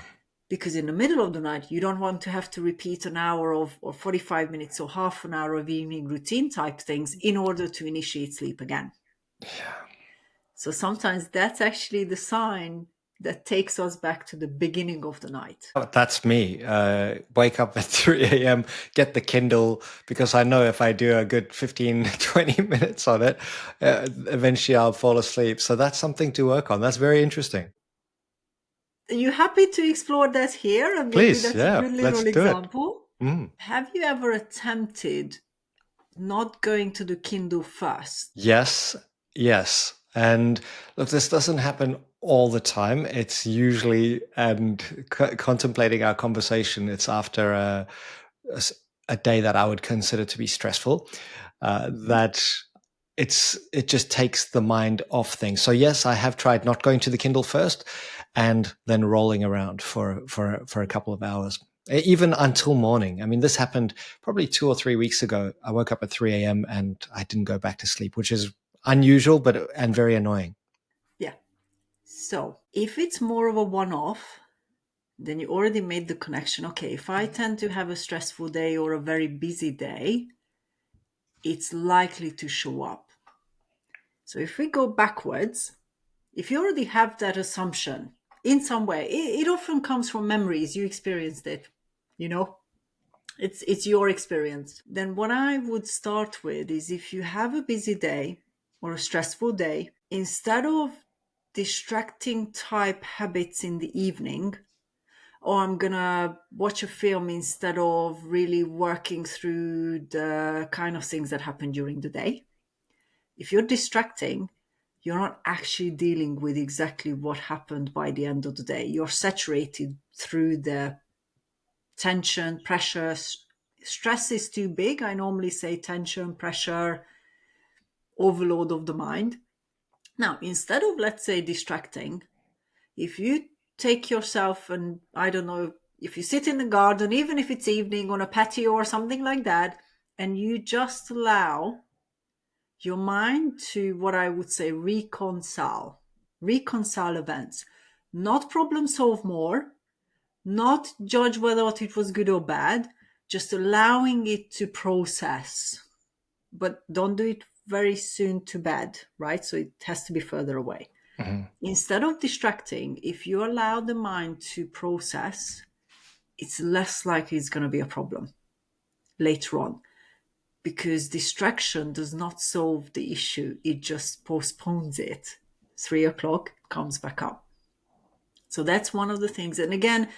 Because in the middle of the night, you don't want to have to repeat an hour of or 45 minutes or half an hour of evening routine type things in order to initiate sleep again. Yeah. So sometimes that's actually the sign that takes us back to the beginning of the night. That's me. Wake up at 3 a.m., get the Kindle, because I know if I do a good 15, 20 minutes on it, eventually I'll fall asleep. So that's something to work on. That's very interesting. Are you happy to explore that here? And maybe Please, that's a yeah, good let's little do it. example. Mm. Have you ever attempted not going to the Kindle first? Yes, yes. And look, this doesn't happen all the time. It's usually, and contemplating our conversation, it's after a s- a day that I would consider to be stressful, Mhm. that it just takes the mind off things. So yes, I have tried not going to the Kindle first and then rolling around for a couple of hours, even until morning. I mean, this happened probably 2 or 3 weeks ago. I woke up at 3 a.m. and I didn't go back to sleep, which is unusual, but and very annoying. Yeah. So if it's more of a one off, then you already made the connection. Okay, if I tend to have a stressful day or a very busy day, it's likely to show up. So if we go backwards, if you already have that assumption in some way, it often comes from memories. You experienced it, you know, it's your experience. Then what I would start with is if you have a busy day or a stressful day, instead of distracting type habits in the evening, or I'm gonna watch a film instead of really working through the kind of things that happen during the day. If you're distracting, you're not actually dealing with exactly what happened by the end of the day. You're saturated through the tension, pressure. Stress is too big. I normally say tension, pressure, overload of the mind. Now, instead of, let's say, distracting, if you take yourself and, I don't know, if you sit in the garden, even if it's evening on a patio or something like that, and you just allow your mind to, what I would say, reconcile events, not problem solve more, not judge whether it was good or bad, just allowing it to process. But don't do it very soon to bed, right? So it has to be further away. Mhm. Instead of distracting, if you allow the mind to process, it's less likely it's going to be a problem later on, because distraction does not solve the issue, it just postpones it. 3 o'clock comes back up. So that's one of the things. And again,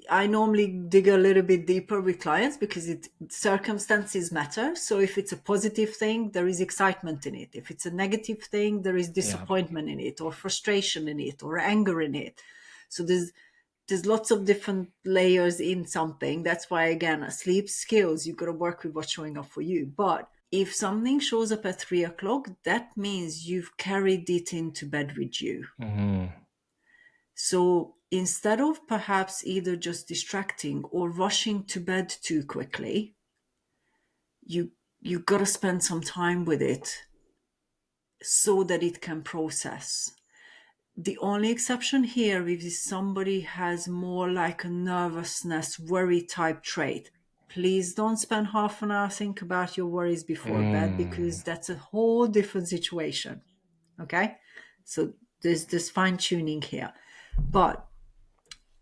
I normally dig a little bit deeper with clients because circumstances matter. So if it's a positive thing, there is excitement in it. If it's a negative thing, there is Yeah. disappointment in it, or frustration in it, or anger in it. So there's lots of different layers in something. That's why, again, sleep skills, you've got to work with what's showing up for you. But if something shows up at 3 o'clock, that means you've carried it into bed with you. Mhm. So instead of perhaps either just distracting or rushing to bed too quickly, you got to spend some time with it so that it can process. The only exception here is if somebody has more like a nervousness, worry type trait. Please don't spend half an hour think about your worries before bed, Mm. because that's a whole different situation. Okay? So there's this fine tuning here. But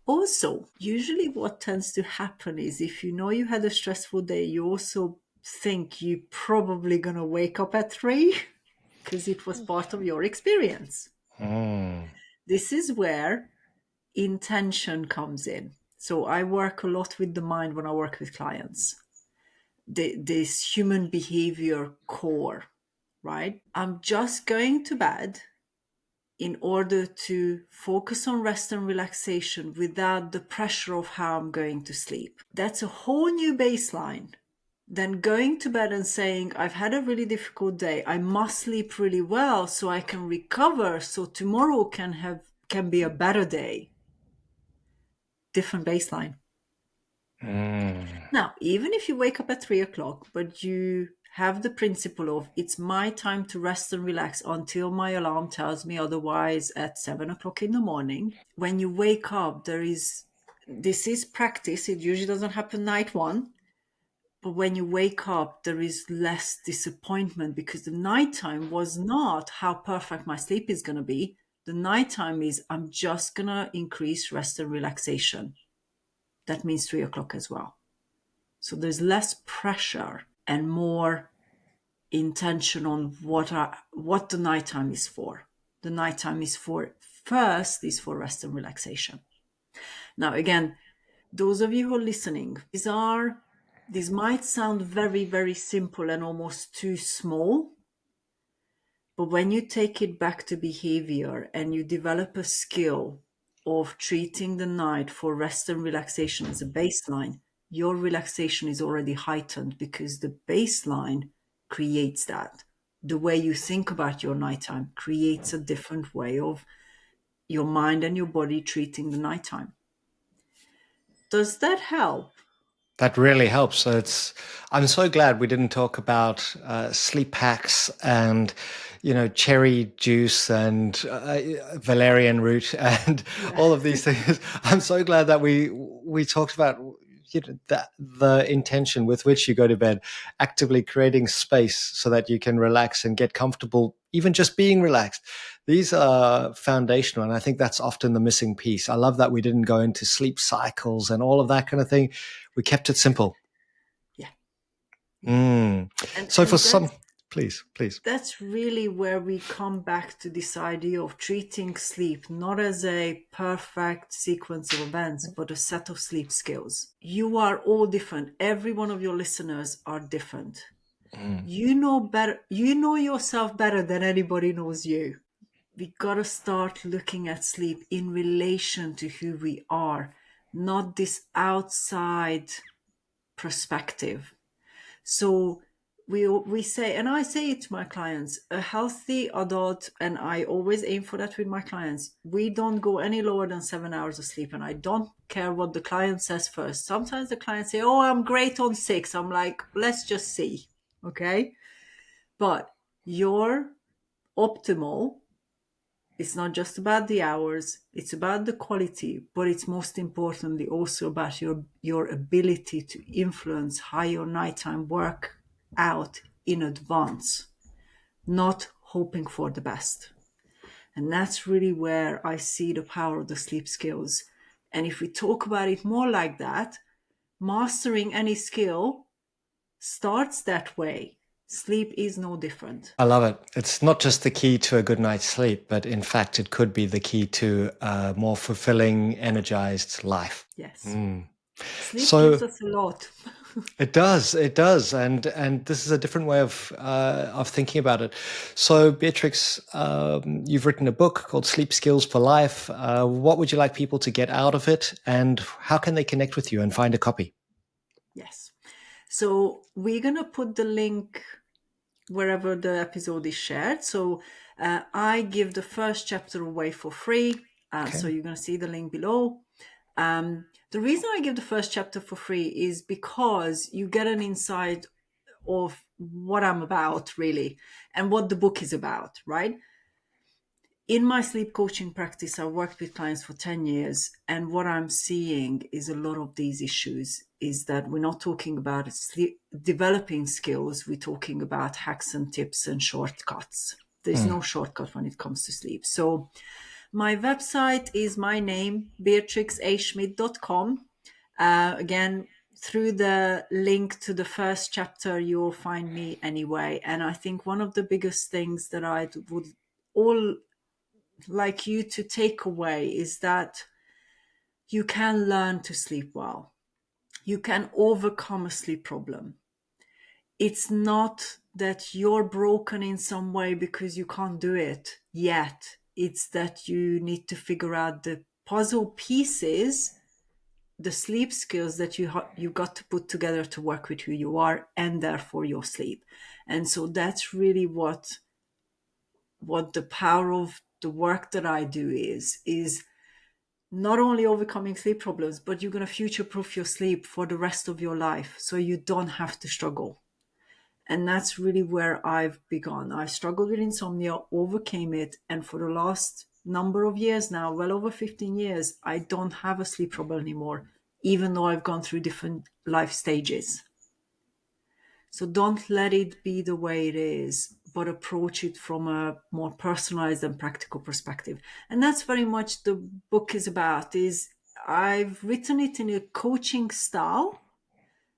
also, usually what tends to happen is if you know you had a stressful day, you also think you're probably going to wake up at 3 because it was part of your experience. Mm. This is where intention comes in. So I work a lot with the mind when I work with clients. This human behavior core, right? I'm just going to bed in order to focus on rest and relaxation without the pressure of how I'm going to sleep. That's a whole new baseline. Then going to bed and saying, I've had a really difficult day. I must sleep really well so I can recover so tomorrow can be a better day. Different baseline. Mm. Now, even if you wake up at 3 o'clock, but you have the principle of it's my time to rest and relax until my alarm tells me otherwise at 7 o'clock in the morning. When you wake up, this is practice. It usually doesn't happen night one, but when you wake up, there is less disappointment because the nighttime was not how perfect my sleep is going to be. The nighttime is I'm just going to increase rest and relaxation. That means 3 o'clock as well. So there's less pressure and more intention on what the nighttime is for. The nighttime is for first is for rest and relaxation. Now again, those of you who are listening, these might sound very, very simple and almost too small. But when you take it back to behavior and you develop a skill of treating the night for rest and relaxation as a baseline, your relaxation is already heightened because the baseline creates that. The way you think about your nighttime creates a different way of your mind and your body treating the nighttime. Does that help? That really helps. So I'm so glad we didn't talk about sleep hacks and, cherry juice and valerian root and Yeah. all of these things. I'm so glad that we talked about that the intention with which you go to bed, actively creating space so that you can relax and get comfortable, even just being relaxed. These are foundational, and I think that's often the missing piece. I love that we didn't go into sleep cycles and all of that kind of thing. We kept it simple. Yeah. Yeah. Mm. And So for and some, please. that's really where we come back to this idea of treating sleep not as a perfect sequence of events, but a set of sleep skills. You are all different. Every one of your listeners are different. Mm. You know better, you know yourself better than anybody knows you. We gotta start looking at sleep in relation to who we are, not this outside perspective. So we say, and I say it to my clients, a healthy adult, and I always aim for that with my clients. We don't go any lower than 7 hours of sleep, and I don't care what the client says first. Sometimes the clients say, "Oh, I'm great on 6." I'm like, "Let's just see, okay?" But your optimal, it's not just about the hours, it's about the quality, but it's most importantly also about your ability to influence how your nighttime work out in advance, not hoping for the best. And that's really where I see the power of the sleep skills. And if we talk about it more like that, mastering any skill starts that way. Sleep is no different. I love it. It's not just the key to a good night's sleep, but in fact, it could be the key to a more fulfilling, energized life. Yes. Mm. Sleep gives So us a lot. it does, and this is a different way of thinking about it. So, Beatrix, you've written a book called Sleep Skills for Life. What would you like people to get out of it, and how can they connect with you and find a copy? Yes. So we're going to put the link wherever the episode is shared. So I give the first chapter away for free. Okay. So you're going to see the link below. The reason I give the first chapter for free is because you get an insight of what I'm about, really, and what the book is about, right? In my sleep coaching practice, I worked with clients for 10 years. And what I'm seeing is a lot of these issues is that we're not talking about sleep, developing skills. We're talking about hacks and tips and shortcuts. There's Mm. no shortcut when it comes to sleep. So my website is my name, beatrixaschmidt.com. Again, through the link to the first chapter, you'll find me anyway. And I think one of the biggest things that I would all like you to take away is that you can learn to sleep well. You can overcome a sleep problem. It's not that you're broken in some way because you can't do it yet. It's that you need to figure out the puzzle pieces, the sleep skills that you got to put together to work with who you are and therefore your sleep. And so that's really what the power of the work that I do is not only overcoming sleep problems, but you're going to future proof your sleep for the rest of your life so you don't have to struggle. And that's really where I've begun. I struggled with insomnia, overcame it, and for the last number of years now, well over 15 years, I don't have a sleep problem anymore, even though I've gone through different life stages. So don't let it be the way it is, but approach it from a more personalized and practical perspective. And that's very much the book is about. Is I've written it in a coaching style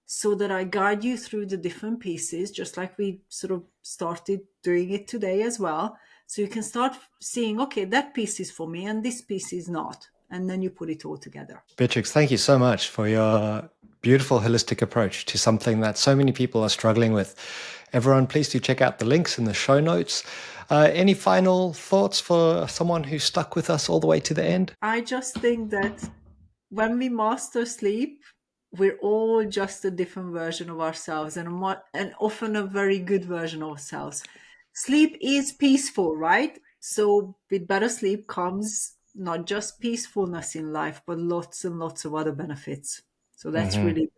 so that I guide you through the different pieces, just like we sort of started doing it today as well. So you can start seeing, okay, that piece is for me and this piece is not. And then you put it all together. Beatrix, thank you so much for your beautiful holistic approach to something that so many people are struggling with. Everyone, please do check out the links in the show notes. Any final thoughts for someone who's stuck with us all the way to the end? I just think that when we master sleep, we're all just a different version of ourselves and often a very good version of ourselves. Sleep is peaceful, right? So with better sleep comes not just peacefulness in life, but lots and lots of other benefits. So that's Mm-hmm. really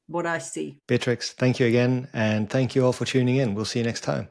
what I see. Beatrix, thank you again. And thank you all for tuning in. We'll see you next time.